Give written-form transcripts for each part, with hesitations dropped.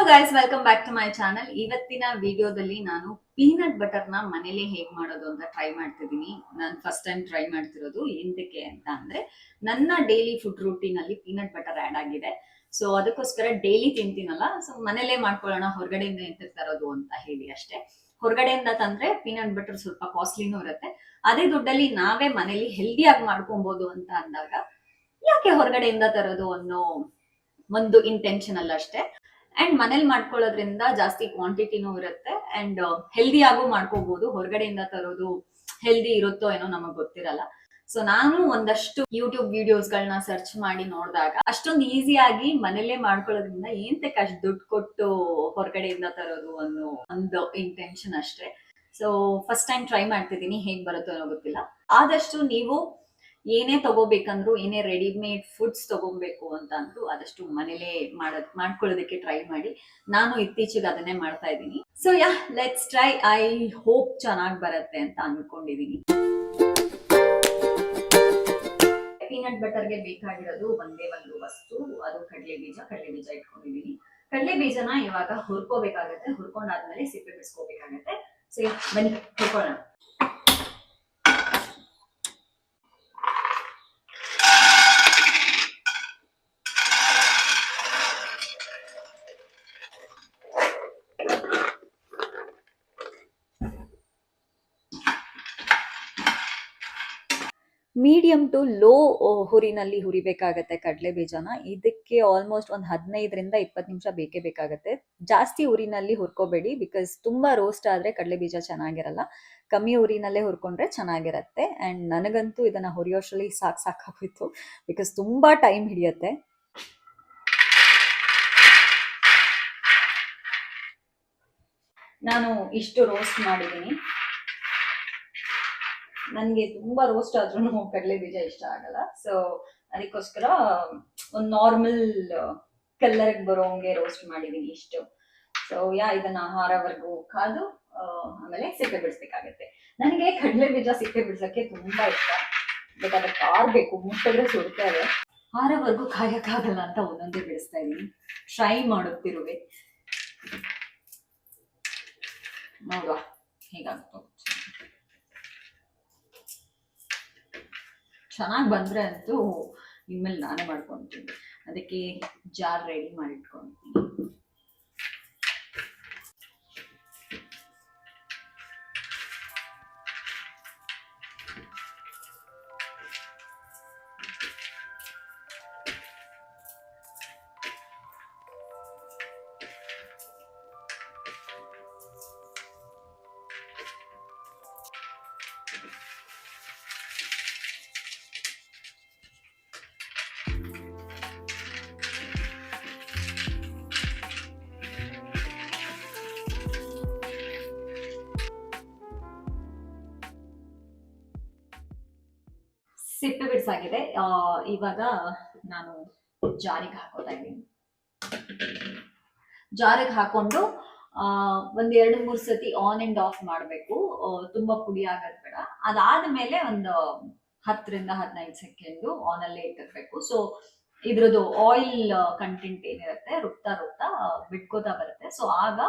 Guys, welcome back to my channel. ಇವತ್ತಿನ ವಿಡಿಯೋದಲ್ಲಿ ನಾನು ಪೀನಟ್ ಬಟರ್ ನ ಮನೇಲಿ ಹೇಗ್ ಮಾಡೋದು ಅಂತ ಟ್ರೈ ಮಾಡ್ತಿದ್ದೀನಿ. ನಾನು ಫಸ್ಟ್ ಟೈಮ್ ಟ್ರೈ ಮಾಡ್ತಿರೋದು. ಎಂತಕ್ಕೆ ಅಂತ ಅಂದ್ರೆ ನನ್ನ ಡೈಲಿ ಫುಡ್ ರೂಟೀನ್ ಅಲ್ಲಿ ಪೀನಟ್ ಬಟರ್ ಆಡ್ ಆಗಿದೆ. ಸೊ ಅದಕ್ಕೋಸ್ಕರ ಡೈಲಿ ತಿಂತೀನಲ್ಲ, ಸೊ ಮನೇಲೇ ಮಾಡ್ಕೊಳ್ಳೋಣ, ಹೊರಗಡೆಯಿಂದ ಎಂತ ತರೋದು ಅಂತ ಹೇಳಿ ಅಷ್ಟೇ. ಹೊರಗಡೆಯಿಂದ ತಂದ್ರೆ ಪೀನಟ್ ಬಟರ್ ಸ್ವಲ್ಪ ಕಾಸ್ಟ್ಲಿನೂ ಇರುತ್ತೆ. ಅದೇ ದುಡ್ಡಲ್ಲಿ ನಾವೇ ಮನೇಲಿ ಹೆಲ್ದಿಯಾಗಿ ಮಾಡ್ಕೊಬಹುದು ಅಂತ ಅಂದಾಗ ಯಾಕೆ ಹೊರಗಡೆಯಿಂದ ತರೋದು ಅನ್ನೋ ಒಂದು ಇಂಟೆನ್ಷನ್ ಅಲ್ಲ ಅಷ್ಟೇ. ಅಂಡ್ ಮನೇಲಿ ಮಾಡ್ಕೊಳ್ಳೋದ್ರಿಂದ ಜಾಸ್ತಿ ಕ್ವಾಂಟಿಟಿನೂ ಇರುತ್ತೆ ಅಂಡ್ ಹೆಲ್ದಿ ಆಗು ಮಾಡ್ಕೋಬಹುದು. ಹೊರಗಡೆಯಿಂದ ತರೋದು ಹೆಲ್ದಿ ಇರುತ್ತೋ ಏನೋ ನಮಗ್ ಗೊತ್ತಿರಲ್ಲ. ಸೊ ನಾನು ಒಂದಷ್ಟು ಯೂಟ್ಯೂಬ್ ವಿಡಿಯೋಸ್ ಗಳನ್ನ ಸರ್ಚ್ ಮಾಡಿ ನೋಡಿದಾಗ ಅಷ್ಟೊಂದು ಈಸಿಯಾಗಿ ಮನೇಲೆ ಮಾಡ್ಕೊಳ್ಳೋದ್ರಿಂದ ಏಂತಕ್ಕೆ ಅಷ್ಟು ದುಡ್ಡು ಕೊಟ್ಟು ಹೊರಗಡೆಯಿಂದ ತರೋದು ಅನ್ನೋ ಒಂದು ಇಂಟೆನ್ಷನ್ ಅಷ್ಟೇ. ಸೊ ಫಸ್ಟ್ ಟೈಮ್ ಟ್ರೈ ಮಾಡ್ತಿದ್ದೀನಿ, ಹೇಗ್ ಬರುತ್ತೋ ಏನೋ ಗೊತ್ತಿಲ್ಲ. ಆದಷ್ಟು ನೀವು ಏನೇ ತಗೋಬೇಕಂದ್ರು, ಏನೇ ರೆಡಿಮೇಡ್ ಫುಡ್ಸ್ ತಗೋಬೇಕು ಅಂತ ಅಂದ್ರು ಆದಷ್ಟು ಮನೇಲೆ ಮಾಡ್ಕೊಳ್ಳೋದಕ್ಕೆ ಟ್ರೈ ಮಾಡಿ. ನಾನು ಇತ್ತೀಚೆಗೆ ಅದನ್ನೇ ಮಾಡ್ತಾ ಇದ್ದೀನಿ. So yeah, let's try. I hope ಚೆನ್ನಾಗಿ ಬರುತ್ತೆ ಅಂತ ಅನ್ಕೊಂಡಿದೀನಿ. ಪೀನಟ್ ಬಟರ್ಗೆ ಬೇಕಾಗಿರೋದು ಒಂದೇ ಒಂದು ವಸ್ತು, ಅದು ಕಡಲೆ ಬೀಜ ಇಟ್ಕೊಂಡಿದೀನಿ. ಕಡಲೆ ಬೀಜನ ಇವಾಗ ಹುರ್ಕೋಬೇಕಾಗತ್ತೆ. ಹುರ್ಕೊಂಡಾದ್ಮೇಲೆ ಸಿಪ್ಪೆ ಬಿಡಿಸ್ಕೋಬೇಕಾಗತ್ತೆ. ಸೊ ಬನ್ನಿ ಹುರ್ಕೊಳ್ಳೋಣ. ಮೀಡಿಯಂ ಟು ಲೋ ಹುರಿನಲ್ಲಿ ಹುರಿಬೇಕಾಗತ್ತೆ ಕಡಲೆ ಬೀಜನ. ಇದಕ್ಕೆ ಆಲ್ಮೋಸ್ಟ್ ಒಂದು 15ರಿಂದ 20 ನಿಮಿಷ ಬೇಕೇ ಬೇಕಾಗತ್ತೆ. ಜಾಸ್ತಿ ಉರಿನಲ್ಲಿ ಹುರ್ಕೋಬೇಡಿ, ಬಿಕಾಸ್ ತುಂಬಾ ರೋಸ್ಟ್ ಆದ್ರೆ ಕಡಲೆ ಬೀಜ ಚೆನ್ನಾಗಿರಲ್ಲ. ಕಮ್ಮಿ ಉರಿನಲ್ಲೇ ಹುರ್ಕೊಂಡ್ರೆ ಚೆನ್ನಾಗಿರತ್ತೆ. ಅಂಡ್ ನನಗಂತೂ ಇದನ್ನ ಹುರಿಯೋಷ್ಟರಲ್ಲಿ ಸಾಕಾಗೋಯ್ತು, ಬಿಕಾಸ್ ತುಂಬಾ ಟೈಮ್ ಹಿಡಿಯತ್ತೆ. ನಾನು ಇಷ್ಟು ರೋಸ್ಟ್ ಮಾಡಿದ್ದೀನಿ. ನನ್ಗೆ ತುಂಬಾ ರೋಸ್ಟ್ ಆದ್ರೂ ಕಡಲೆ ಬೀಜ ಇಷ್ಟ ಆಗಲ್ಲ. ಸೊ ಅದಕ್ಕೋಸ್ಕರ ಒಂದು ನಾರ್ಮಲ್ ಕಲರ್ ಬರೋಂಗೆ ರೋಸ್ಟ್ ಮಾಡಿದೀನಿ ಇಷ್ಟು. ಸೊ ಇದನ್ನ ಆಹಾರವರೆಗೂ ಕಾದು ಆಮೇಲೆ ಸಿಪ್ಪೆ ಬಿಡಿಸ್ಬೇಕಾಗತ್ತೆ. ನನಗೆ ಕಡಲೆ ಬೀಜ ಸಿಪ್ಪೆ ಬಿಡ್ಸಕ್ಕೆ ತುಂಬಾ ಇಷ್ಟ. ಬಟ್ ಅದಕ್ಕೆ ಆರ್ಬೇಕು, ಮುಟ್ಟಿದ್ರೆ ಸುಡ್ತಾರೆ. ಆಹಾರವರೆಗೂ ಕಾಯಕ್ಕಾಗಲ್ಲ ಅಂತ ಒಂದೊಂದೇ ಬಿಡಿಸ್ತಾ ಇದೀನಿ. ಟ್ರೈ ಮಾಡುತ್ತಿರುವೆ, ನೋಡುವ ಹೇಗಾಗ್ತದೆ. ಚೆನ್ನಾಗಿ ಬಂದ್ರೆ ಅಂತೂ ಇನ್ಮೇಲೆ ನಾನೇ ಮಾಡ್ಕೊಂತೀನಿ. ಅದಕ್ಕೆ ಜಾರ್ ರೆಡಿ ಮಾಡಿ ಇಟ್ಕೊಂತೀನಿ. ಸಿಪ್ಪೆ ಬಿಡಿಸಾಗಿದೆ. ಇವಾಗ ನಾನು ಜಾರಿಗೆ ಹಾಕೋತಾ ಇದ್ದೀನಿ. ಜಾರಿಗೆ ಹಾಕೊಂಡು ಒಂದ್ 2-3 ಸತಿ ಆನ್ ಅಂಡ್ ಆಫ್ ಮಾಡ್ಬೇಕು. ತುಂಬಾ ಪುಡಿ ಆಗೋದ್ ಬೇಡ. ಅದಾದ್ಮೇಲೆ ಒಂದು 10ರಿಂದ 15 ಸೆಕೆಂಡ್ ಆನ್ ಅಲ್ಲೇ ಇಟ್ಟಿರ್ಬೇಕು. ಸೊ ಇದ್ರದ್ದು ಆಯಿಲ್ ಕಂಟೆಂಟ್ ಏನಿರುತ್ತೆ ರುಬ್ತಾ ಬಿಟ್ಕೋತಾ ಬರುತ್ತೆ. ಸೊ ಆಗ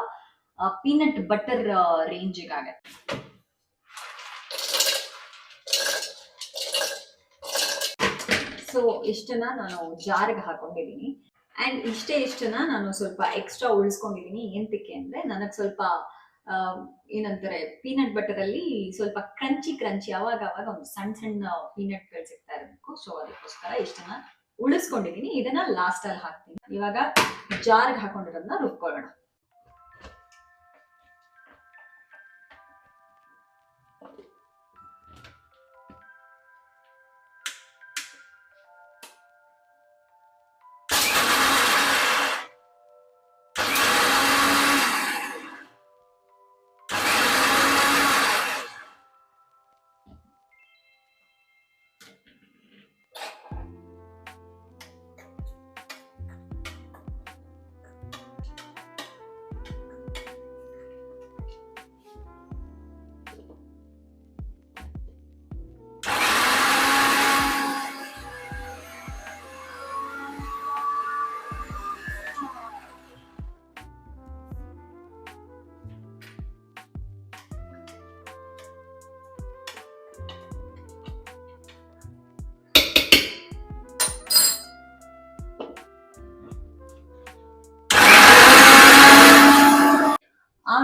ಪೀನಟ್ ಬಟರ್ ರೇಂಜಿಗೆ ಆಗತ್ತೆ. ಸೊ ಇಷ್ಟನ್ನ ನಾನು ಜಾರ್ಗೆ ಹಾಕೊಂಡಿದ್ದೀನಿ. ಅಂಡ್ ಇಷ್ಟನ್ನ ನಾನು ಸ್ವಲ್ಪ ಎಕ್ಸ್ಟ್ರಾ ಉಳಿಸ್ಕೊಂಡಿದ್ದೀನಿ. ಎಂತಕ್ಕೆ ಅಂದ್ರೆ ನನಗೆ ಸ್ವಲ್ಪ ಏನಂತಾರೆ, ಪೀನಟ್ ಬಟರ್ ಅಲ್ಲಿ ಸ್ವಲ್ಪ ಕ್ರಂಚಿ ಅವಾಗ ಒಂದು ಸಣ್ಣ ಪೀನಟ್ ಗಳು ಸಿಗ್ತಾ ಇರಬೇಕು. ಸೊ ಅದಕ್ಕೋಸ್ಕರ ಇಷ್ಟನ್ನ ಉಳಿಸ್ಕೊಂಡಿದ್ದೀನಿ. ಇದನ್ನ ಲಾಸ್ಟ್ ಅಲ್ಲಿ ಹಾಕ್ತೀನಿ. ಇವಾಗ ಜಾರ್ಗೆ ಹಾಕೊಂಡಿರೋದನ್ನ ರುಬ್ಕೊಳ್ಳೋಣ.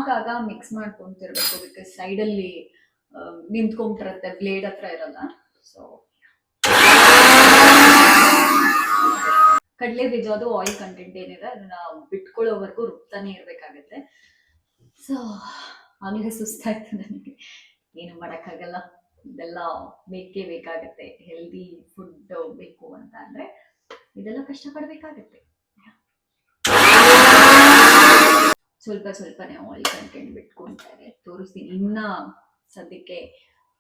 ಆಗಾಗ ಮಿಕ್ಸ್ ಮಾಡ್ಕೊಂತಿರ್ಬೇಕು, ಬಿಕಾಸ್ ಸೈಡಲ್ಲಿ ನಿಂತ್ಕೊಂಡ್ಬಿಟ್ಟಿರುತ್ತೆ, ಬ್ಲೇಡ್ ಹತ್ರ ಇರಲ್ಲ. ಸೊ ಕಡಲೆ ಬೀಜ ಅದು ಆಯಿಲ್ ಕಂಟೆಂಟ್ ಏನಿದೆ ಅದನ್ನ ಬಿಟ್ಕೊಳ್ಳೋವರೆಗೂ ರುಬ್ತಾನೆ ಇರ್ಬೇಕಾಗತ್ತೆ. ಸೊ ಆಗ್ಲೇ ಸುಸ್ತಾಯ್ತು ನನಗೆ, ಏನು ಮಾಡೋಕ್ಕಾಗಲ್ಲ, ಇದೆಲ್ಲ ಬೇಕೇ ಬೇಕಾಗತ್ತೆ. ಹೆಲ್ದಿ ಫುಡ್ ಬೇಕು ಅಂತ ಅಂದ್ರೆ ಇದೆಲ್ಲ ಕಷ್ಟಪಡ್ಬೇಕಾಗತ್ತೆ. ಸ್ವಲ್ಪ ಸ್ವಲ್ಪನೇ ಆಯಿಲ್ ಕಂಟೆಂಟ್ ಬಿಟ್ಕೊಂತಾರೆ, ತೋರಿಸ್ತೀನಿ. ಇನ್ನ ಸದ್ಯಕ್ಕೆ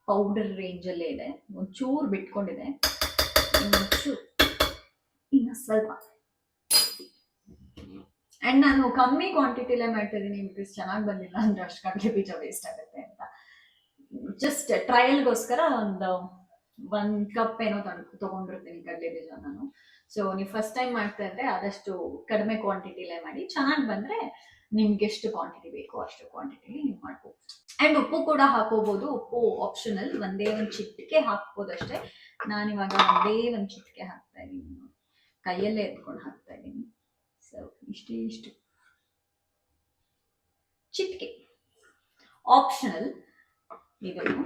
ಪೌಡರ್ ರೇಂಜಲ್ಲೇ ಇದೆ, ಒಂಚೂರು ಬಿಟ್ಕೊಂಡಿದೆ, ಇನ್ನು ಸ್ವಲ್ಪ. ಅಂಡ್ ನಾನು ಕಮ್ಮಿ ಕ್ವಾಂಟಿಟಿಲೇ ಮಾಡ್ತಾ ಇದ್ದೀನಿ, ಬಿಕಾಸ್ ಚೆನ್ನಾಗಿ ಬಂದಿಲ್ಲ ಅಂದ್ರೆ ಅಷ್ಟು ಕಡಲೆ ಬೀಜ ವೇಸ್ಟ್ ಆಗುತ್ತೆ ಅಂತ. ಜಸ್ಟ್ ಟ್ರಯಲ್ಗೋಸ್ಕರ ಒಂದು 1 ಕಪ್ ಏನೋ ತಗೊಂಡಿರ್ತೀನಿ ಕಡಲೆ ಬೀಜ ನಾನು. ಸೊ ನೀವು ಫಸ್ಟ್ ಟೈಮ್ ಮಾಡ್ತಾ ಇದ್ರೆ ಆದಷ್ಟು ಕಡಿಮೆ ಕ್ವಾಂಟಿಟಿಲೇ ಮಾಡಿ, ಚೆನ್ನಾಗಿ ಬಂದ್ರೆ ನಿಮ್ಗೆ ಎಷ್ಟು ಕ್ವಾಂಟಿಟಿ ಬೇಕೋ ಅಷ್ಟು ಕ್ವಾಂಟಿಟಿಲಿ ನೀವು ಮಾಡ್ಬೋದು. ಅಂಡ್ ಉಪ್ಪು ಕೂಡ ಹಾಕೋಬಹುದು, ಉಪ್ಪು ಆಪ್ಷನಲ್, ಒಂದೇ ಒಂದು ಚಿಟಿಕೆ ಹಾಕ್ಬೋದು ಅಷ್ಟೇ. ನಾನಿವಾಗ ಒಂದೇ ಒಂದು ಚಿಟಿಕೆ ಹಾಕ್ತಾ ಇದ್ದೀನಿ, ಕೈಯಲ್ಲೇ ಎತ್ಕೊಂಡು ಹಾಕ್ತಾ ಇದ್ದೀನಿ. ಸೊ ಇಷ್ಟು ಚಿಟಿಕೆ ಆಪ್ಷನಲ್ ಇದನ್ನು.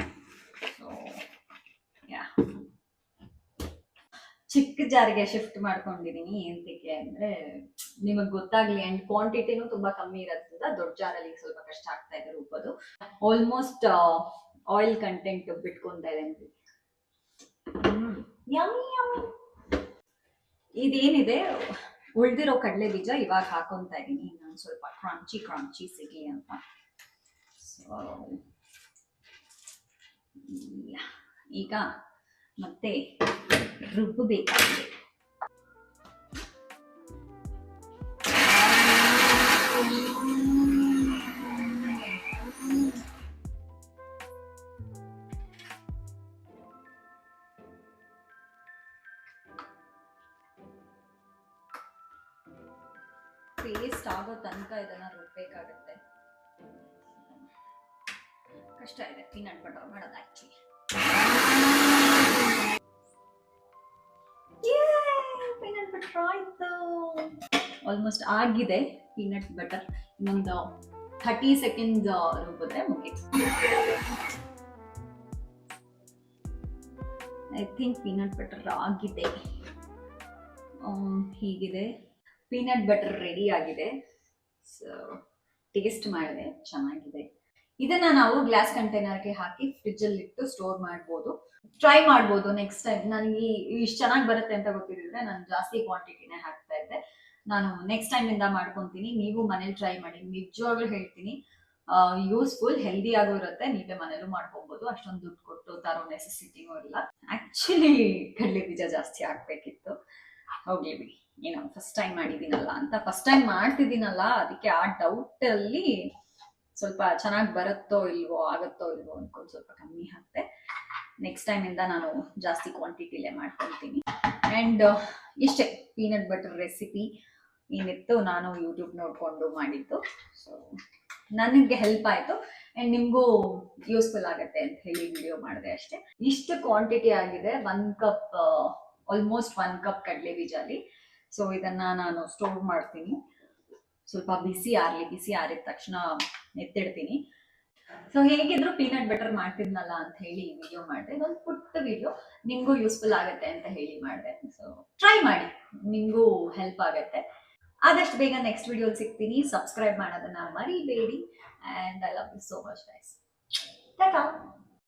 ಚಿಕ್ಕ ಜಾರಿಗೆ ಶಿಫ್ಟ್ ಮಾಡ್ಕೊಂಡಿದೀನಿ, ಎಂತಕ್ಕೆ ಅಂದ್ರೆ ನಿಮಗ್ ಗೊತ್ತಾಗ್ಲಿ. ಅಂಡ್ ಕ್ವಾಂಟಿಟಿನೂ ತುಂಬಾ ಕಮ್ಮಿ ಇರೋದ್ರಿಂದ ದೊಡ್ಡ ಜಾರಲ್ಲಿ ಸ್ವಲ್ಪ ಕಷ್ಟ ಆಗ್ತಾ ಇದೆ ರುಬ್ಬೋದು. ಆಲ್ಮೋಸ್ಟ್ ಆಯಿಲ್ ಕಂಟೆಂಟ್ ಬಿಟ್ಕೊಂತಾ ಇದೆ. ಇದೇನಿದೆ ಉಳ್ದಿರೋ ಕಡಲೆ ಬೀಜ ಇವಾಗ ಹಾಕೊಂತ ಇದೀನಿ, ಇನ್ನೊಂದು ಸ್ವಲ್ಪ ಕ್ರಂಚಿ ಸಿಗ್ಲಿ ಅಂತ. ಸೊ ಈಗ ಮತ್ತೆ ರುಬ್ಬಬೇಕಾಗಿದೆ. ಪೇಸ್ಟ್ ಆಗೋ ತನಕ ಇದನ್ನ ರುಬ್ಬೇಕಾಗತ್ತೆ. ಕಷ್ಟ ಇದೆ ಪೀನಟ್ ಬಟರ್ ಮಾಡೋದು ಆಕ್ಚುಲಿ. ಪೀನಟ್ ಬಟರ್ ಆಯ್ತು, ಆಲ್ಮೋಸ್ಟ್ ಆಗಿದೆ ಪೀನಟ್ ಬಟರ್. ಇನ್ನೊಂದು 30 ಸೆಕೆಂಡ್ಸ್ ರುಬ್ಬಿದ್ರೆ ಮುಗೀತು. ಐ ಥಿಂಕ್ ಪೀನಟ್ ಬಟರ್ ಆಗಿದೆ. ಹೀಗಿದೆ, ಪೀನಟ್ ಬಟರ್ ರೆಡಿ ಆಗಿದೆ. ಸೊ ಟೇಸ್ಟ್ ಮಾಡಿದೆ, ಚೆನ್ನಾಗಿದೆ. ಇದನ್ನ ನಾವು ಗ್ಲಾಸ್ ಕಂಟೈನರ್ಗೆ ಹಾಕಿ ಫ್ರಿಜ್ ಅಲ್ಲಿ ಇಟ್ಟು ಸ್ಟೋರ್ ಮಾಡ್ಬೋದು, ಟ್ರೈ ಮಾಡ್ಬೋದು. ನೆಕ್ಸ್ಟ್ ಟೈಮ್ ನನಗೆ ಇಷ್ಟು ಚೆನ್ನಾಗಿ ಬರುತ್ತೆ ಅಂತ ಗೊತ್ತಿದ್ರೆ ನಾನು ಜಾಸ್ತಿ ಕ್ವಾಂಟಿಟಿನೇ ಹಾಕ್ತಾ ಇದ್ದೆ. ನಾನು ನೆಕ್ಸ್ಟ್ ಟೈಮ್ ಇಂದ ಮಾಡ್ಕೊಂತೀನಿ, ನೀವು ಮನೇಲಿ ಟ್ರೈ ಮಾಡಿ. ನಿಜವಾಗ್ಲೂ ಹೇಳ್ತೀನಿ, ಯೂಸ್ಫುಲ್, ಹೆಲ್ದಿ ಆಗೋ ಇರುತ್ತೆ. ನೀವೇ ಮನೇಲೂ ಮಾಡ್ಕೊಬಹುದು, ಅಷ್ಟೊಂದು ದುಡ್ಡು ಕೊಟ್ಟು ತರೋ ನೆಸೆಸಿಟಿನೂ ಇಲ್ಲ. ಆಕ್ಚುಲಿ ಕಡಲೆ ಬೀಜ ಜಾಸ್ತಿ ಹಾಕ್ಬೇಕಿತ್ತು, ಹೋಗ್ಲಿ ಬಿಡಿ, ಏನೋ ಫಸ್ಟ್ ಟೈಮ್ ಮಾಡಿದ್ದೀನಲ್ಲ ಅಂತ. ಫಸ್ಟ್ ಟೈಮ್ ಮಾಡ್ತಿದ್ದೀನಲ್ಲ ಅದಕ್ಕೆ ಆ ಡೌಟ್ ಅಲ್ಲಿ ಸ್ವಲ್ಪ ಚೆನ್ನಾಗಿ ಬರುತ್ತೋ ಇಲ್ವೋ, ಆಗುತ್ತೋ ಇಲ್ವೋ ಅನ್ಕೊಂಡು ಸ್ವಲ್ಪ ಕಮ್ಮಿ ಹಾಕ್ತೆ. ನೆಕ್ಸ್ಟ್ ಟೈಮ್ ಇಂದ ನಾನು ಜಾಸ್ತಿ ಕ್ವಾಂಟಿಟಿಲೇ ಮಾಡ್ಕೊಳ್ತೀನಿ. ಅಂಡ್ ಇಷ್ಟೇ ಪೀನಟ್ ಬಟರ್ ರೆಸಿಪಿ ಏನಿತ್ತು, ನಾನು ಯೂಟ್ಯೂಬ್ ನೋಡ್ಕೊಂಡು ಮಾಡಿದ್ದು. ಸೊ ನನಗೆ ಹೆಲ್ಪ್ ಆಯ್ತು ಅಂಡ್ ನಿಮ್ಗೂ ಯೂಸ್ಫುಲ್ ಆಗುತ್ತೆ ಅಂತ ಹೇಳಿ ವಿಡಿಯೋ ಮಾಡಿದೆ ಅಷ್ಟೇ. ಇಷ್ಟು ಕ್ವಾಂಟಿಟಿ ಆಗಿದೆ, 1 ಕಪ್, ಆಲ್ಮೋಸ್ಟ್ 1 ಕಪ್ ಕಡಲೆ ಬೀಜಲ್ಲಿ. ಸೊ ಇದನ್ನ ನಾನು ಸ್ಟೋರ್ ಮಾಡ್ತೀನಿ, ಸ್ವಲ್ಪ ಬಿಸಿ ಆರ್ಲಿ, ಬಿಸಿ ಆರಿದ ತಕ್ಷಣ ಎತ್ತಿಡ್ತೀನಿ. ಸೊ ಹೇಗಿದ್ರು ಪೀನಟ್ ಬಟರ್ ಮಾಡ್ತಿದ್ನಲ್ಲ ಅಂತ ಹೇಳಿ ವಿಡಿಯೋ ಮಾಡಿದೆ, ಒಂದು ಪುಟ್ಟ ವಿಡಿಯೋ, ನಿಮ್ಗೂ ಯೂಸ್ಫುಲ್ ಆಗುತ್ತೆ ಅಂತ ಹೇಳಿ ಮಾಡಿದೆ. ಸೊ ಟ್ರೈ ಮಾಡಿ, ನಿಮ್ಗೂ ಹೆಲ್ಪ್ ಆಗುತ್ತೆ. ಆದಷ್ಟು ಬೇಗ ನೆಕ್ಸ್ಟ್ ವಿಡಿಯೋ ಸಿಗ್ತೀನಿ. ಸಬ್ಸ್ಕ್ರೈಬ್ ಮಾಡೋದನ್ನ ಮರಿಬೇಡಿ. And I love you so much guys. Tata.